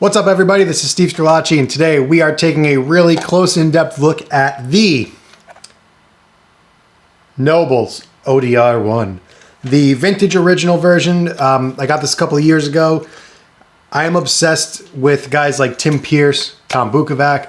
What's up everybody, this is Steve Scarlacci, and today we are taking a really close in-depth look at the Nobels ODR 1. The vintage original version. I got this a couple of years ago. I am obsessed with guys like Tim Pierce, Tom Bukovac,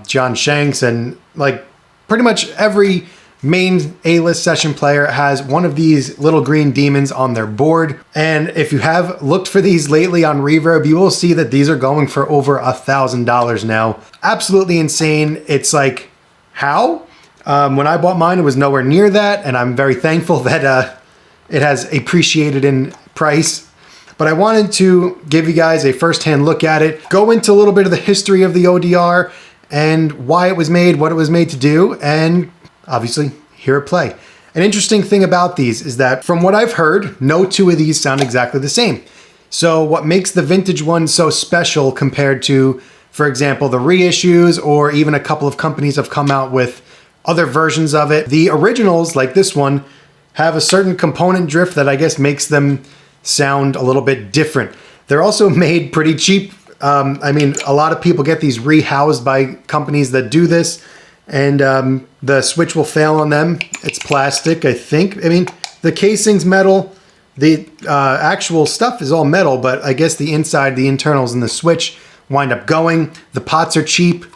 John Shanks, and like pretty much every main A-list session player has one of these little green demons on their board. And if you have looked for these lately on Reverb, you will see that these are going for over $1,000 now. Absolutely insane. It's like, how? When I bought mine, it was nowhere near that, and I'm very thankful that it has appreciated in price. But I wanted to give you guys a first-hand look at it, go into a little bit of the history of the ODR and why it was made, what it was made to do, and obviously hear it play. An interesting thing about these is that from what I've heard, no two of these sound exactly the same. So what makes the vintage one so special compared to, for example, the reissues, or even a couple of companies have come out with other versions of it. The originals, like this one, have a certain component drift that I guess makes them sound a little bit different. They're also made pretty cheap. I mean, a lot of people get these rehoused by companies that do this, and the switch will fail on them. It's plastic, I think. I mean, the casing's metal. The actual stuff is all metal, but I guess the inside, the internals and the switch wind up going. The pots are cheap.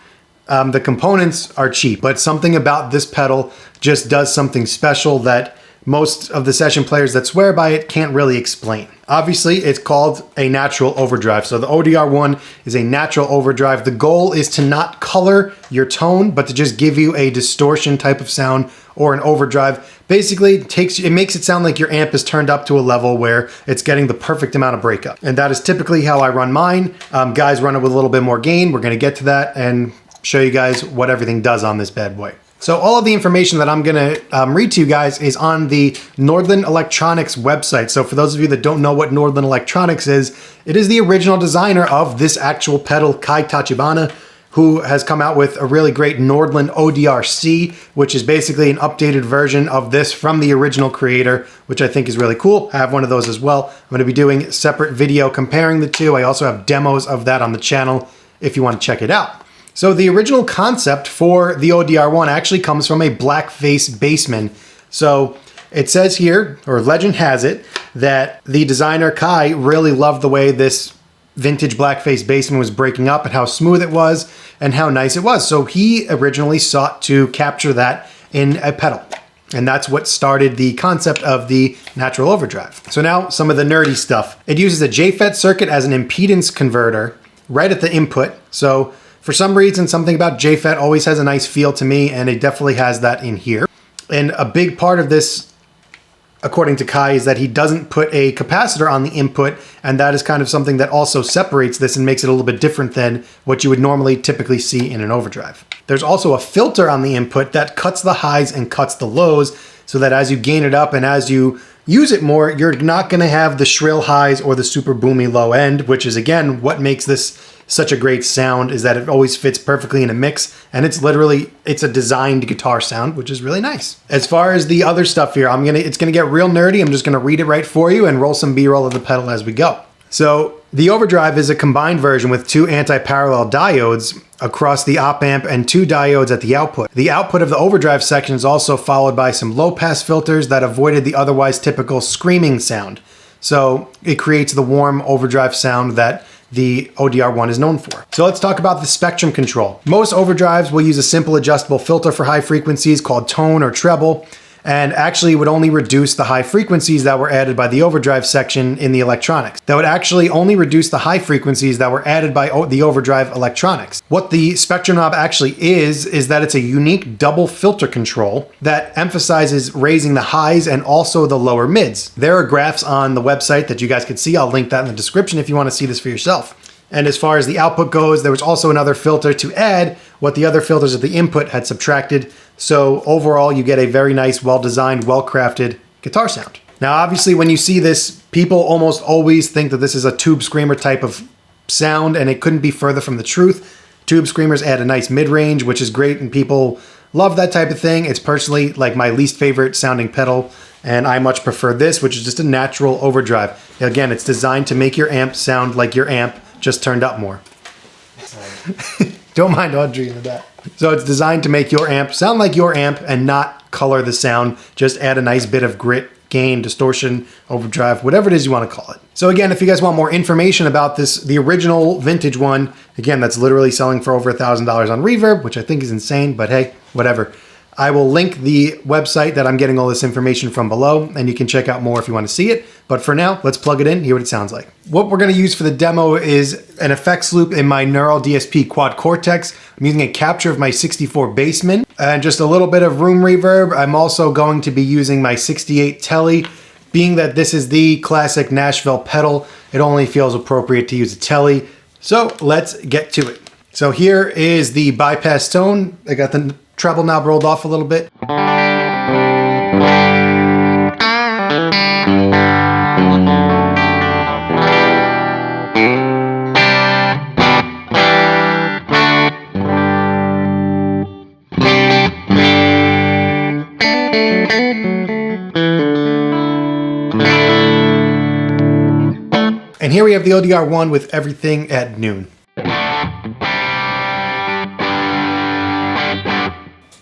The components are cheap, but something about this pedal just does something special that most of the session players that swear by it can't really explain. Obviously, it's called a natural overdrive. So the ODR 1 is a natural overdrive. The goal is to not color your tone, but to just give you a distortion type of sound or an overdrive. Basically, it makes it sound like your amp is turned up to a level where it's getting the perfect amount of breakup. And that is typically how I run mine. Guys run it with a little bit more gain. We're gonna get to that and show you guys what everything does on this bad boy. So all of the information that I'm gonna read to you guys is on the Northern Electronics website. So for those of you that don't know what Northern Electronics is, it is the original designer of this actual pedal, Kai Tachibana, who has come out with a really great Nordland ODR-C, which is basically an updated version of this from the original creator, which I think is really cool. I have one of those as well. I'm gonna be doing a separate video comparing the two. I also have demos of that on the channel if you wanna check it out. So the original concept for the ODR 1 actually comes from a blackface bassman. So it says here, or legend has it, that the designer Kai really loved the way this vintage blackface bassman was breaking up and how smooth it was and how nice it was. So he originally sought to capture that in a pedal. And that's what started the concept of the natural overdrive. So now some of the nerdy stuff. It uses a JFET circuit as an impedance converter right at the input. So for some reason, something about JFET always has a nice feel to me, and it definitely has that in here. And a big part of this, according to Kai, is that he doesn't put a capacitor on the input, and that is kind of something that also separates this and makes it a little bit different than what you would normally typically see in an overdrive. There's also a filter on the input that cuts the highs and cuts the lows, so that as you gain it up and as you use it more, you're not going to have the shrill highs or the super boomy low end, which is again what makes this such a great sound, is that it always fits perfectly in a mix, and it's a designed guitar sound, which is really nice. As far as the other stuff here, it's gonna get real nerdy. I'm just gonna read it right for you and roll some B-roll of the pedal as we go. So the overdrive is a combined version with two anti-parallel diodes across the op amp and two diodes at the output. The output of the overdrive section is also followed by some low-pass filters that avoided the otherwise typical screaming sound. So it creates the warm overdrive sound that the ODR 1 is known for. So let's talk about the spectrum control. Most overdrives will use a simple adjustable filter for high frequencies called tone or treble, and actually would only reduce the high frequencies that were added by the overdrive section in the electronics. That would actually only reduce the high frequencies that were added by the overdrive electronics. What the spectrum knob actually is that it's a unique double filter control that emphasizes raising the highs and also the lower mids. There are graphs on the website that you guys can see. I'll link that in the description if you want to see this for yourself. And as far as the output goes, there was also another filter to add what the other filters at the input had subtracted. So overall, you get a very nice, well-designed, well-crafted guitar sound. Now, obviously, when you see this, people almost always think that this is a tube screamer type of sound, and it couldn't be further from the truth. Tube screamers add a nice mid-range, which is great, and people love that type of thing. It's personally like my least favorite sounding pedal, and I much prefer this, which is just a natural overdrive. Again, it's designed to make your amp sound like your amp just turned up more. Don't mind Audrey in the back. So it's designed to make your amp sound like your amp and not color the sound. Just add a nice bit of grit, gain, distortion, overdrive, whatever it is you want to call it. So again, if you guys want more information about this, the original vintage one, again, that's literally selling for over $1,000 on Reverb, which I think is insane, but hey, whatever. I will link the website that I'm getting all this information from below, and you can check out more if you want to see it. But for now, let's plug it in, hear what it sounds like. What we're going to use for the demo is an effects loop in my Neural DSP Quad Cortex. I'm using a capture of my 64 Bassman and just a little bit of room reverb. I'm also going to be using my 68 Tele. Being that this is the classic Nashville pedal, it only feels appropriate to use a Tele. So let's get to it. So here is the bypass tone. I got the treble knob rolled off a little bit. And here we have the ODR1 with everything at noon.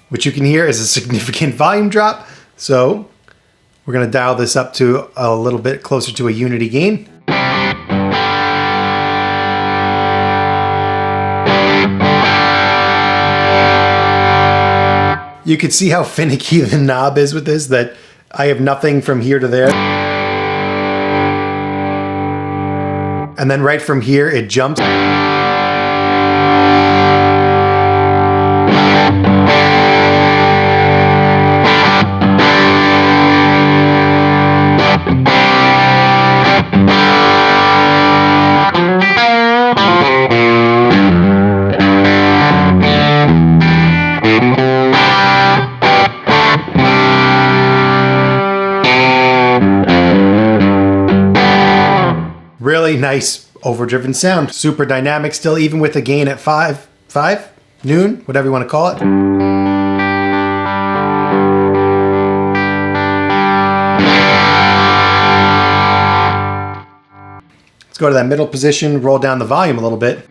What you can hear is a significant volume drop. So we're going to dial this up to a little bit closer to a unity gain. You can see how finicky the knob is with this, that I have nothing from here to there. And then right from here, it jumps. Really nice overdriven sound. Super dynamic still, even with a gain at 5, noon, whatever you want to call it. Let's go to that middle position, roll down the volume a little bit.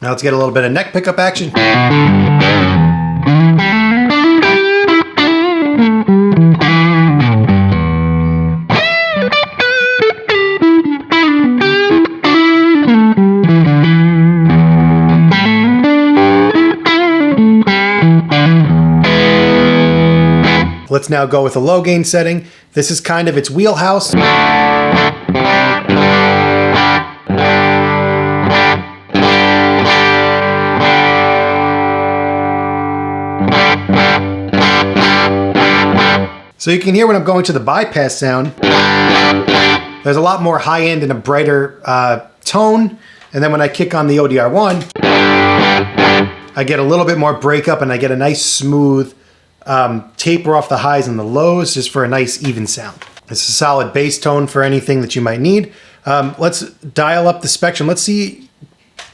Now let's get a little bit of neck pickup action. Let's now go with a low gain setting. This is kind of its wheelhouse. So you can hear when I'm going to the bypass sound, there's a lot more high end and a brighter tone. And then when I kick on the ODR1, I get a little bit more breakup and I get a nice smooth taper off the highs and the lows just for a nice even sound. It's a solid bass tone for anything that you might need. Let's dial up the spectrum. Let's see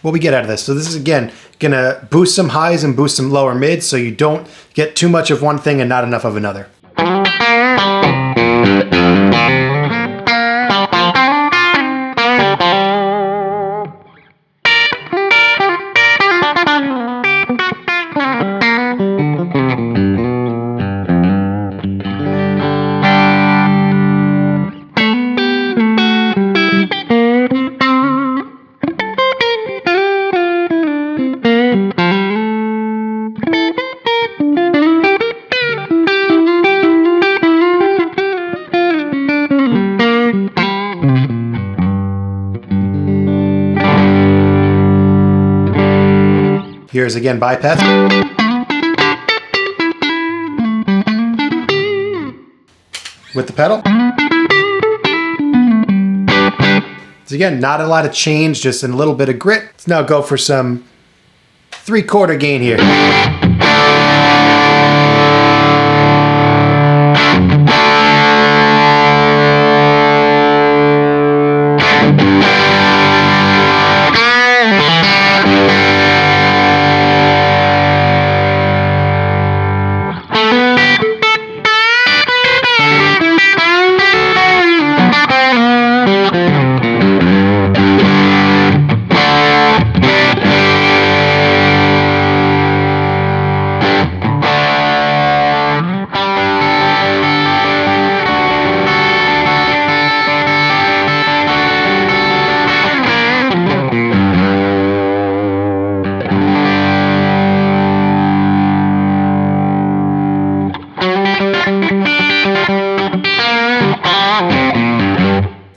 what we get out of this. So this is, again, gonna boost some highs and boost some lower mids so you don't get too much of one thing and not enough of another. Here's again bypass. With the pedal. So again, not a lot of change, just a little bit of grit. Let's now go for some 3/4 gain here.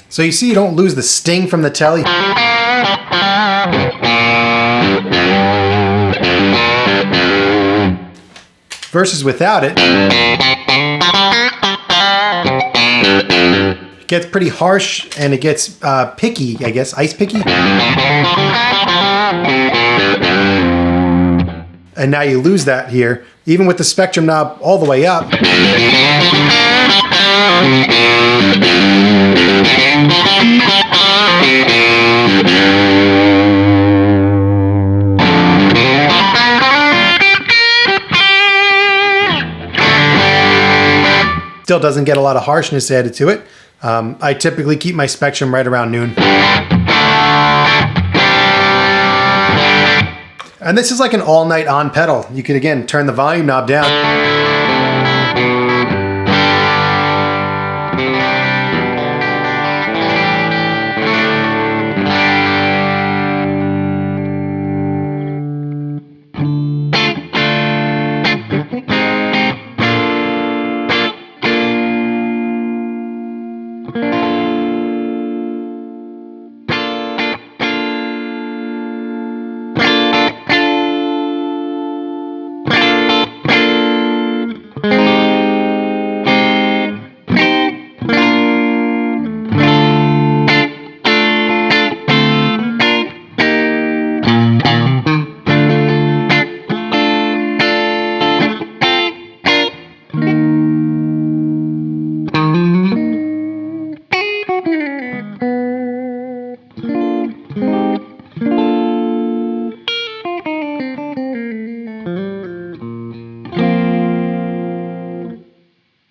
So you see you don't lose the sting from the telly. Versus without it. It gets pretty harsh and it gets picky, I guess, ice picky. And now you lose that here, even with the spectrum knob all the way up. Still doesn't get a lot of harshness added to it. I typically keep my spectrum right around noon. And this is like an all-night on pedal. You could, again, turn the volume knob down.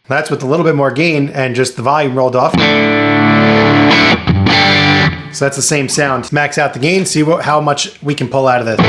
That's with a little bit more gain and just the volume rolled off. So that's the same sound. Max out the gain, see how much we can pull out of this.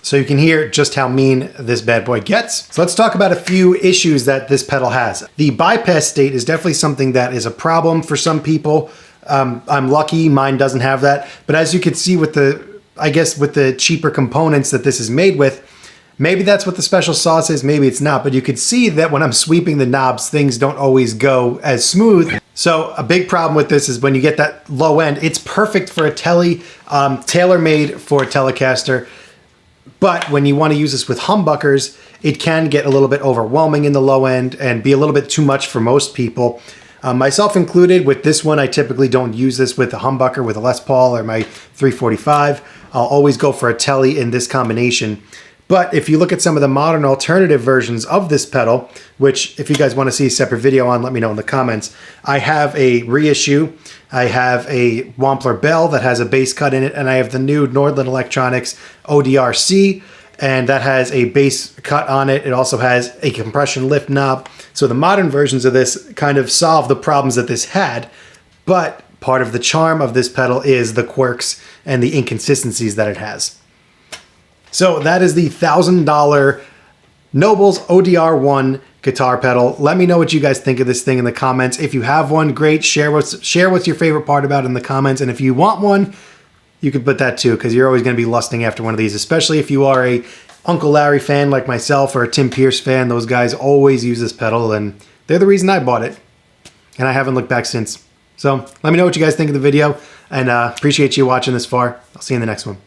So you can hear just how mean this bad boy gets. So let's talk about a few issues that this pedal has. The bypass state is definitely something that is a problem for some people. I'm lucky, mine doesn't have that. But as you can see with the cheaper components that this is made with, maybe that's what the special sauce is, maybe it's not. But you could see that when I'm sweeping the knobs, things don't always go as smooth. So a big problem with this is when you get that low end, it's perfect for a telly, tailor-made for a Telecaster. But when you want to use this with humbuckers, it can get a little bit overwhelming in the low end and be a little bit too much for most people. Myself included, with this one, I typically don't use this with a humbucker, with a Les Paul or my 345. I'll always go for a telly in this combination. But if you look at some of the modern alternative versions of this pedal, which if you guys want to see a separate video on, let me know in the comments. I have a reissue. I have a Wampler Bell that has a bass cut in it, and I have the new Nordland Electronics ODR C, and that has a bass cut on it. It also has a compression lift knob. So the modern versions of this kind of solve the problems that this had, but part of the charm of this pedal is the quirks and the inconsistencies that it has. So that is the $1,000 Nobels ODR1 guitar pedal. Let me know what you guys think of this thing in the comments. If you have one, great. Share what's your favorite part about it in the comments. And if you want one, you can put that too, because you're always going to be lusting after one of these, especially if you are a Uncle Larry fan like myself or a Tim Pierce fan. Those guys always use this pedal, and they're the reason I bought it. And I haven't looked back since. So let me know what you guys think of the video, and appreciate you watching this far. I'll see you in the next one.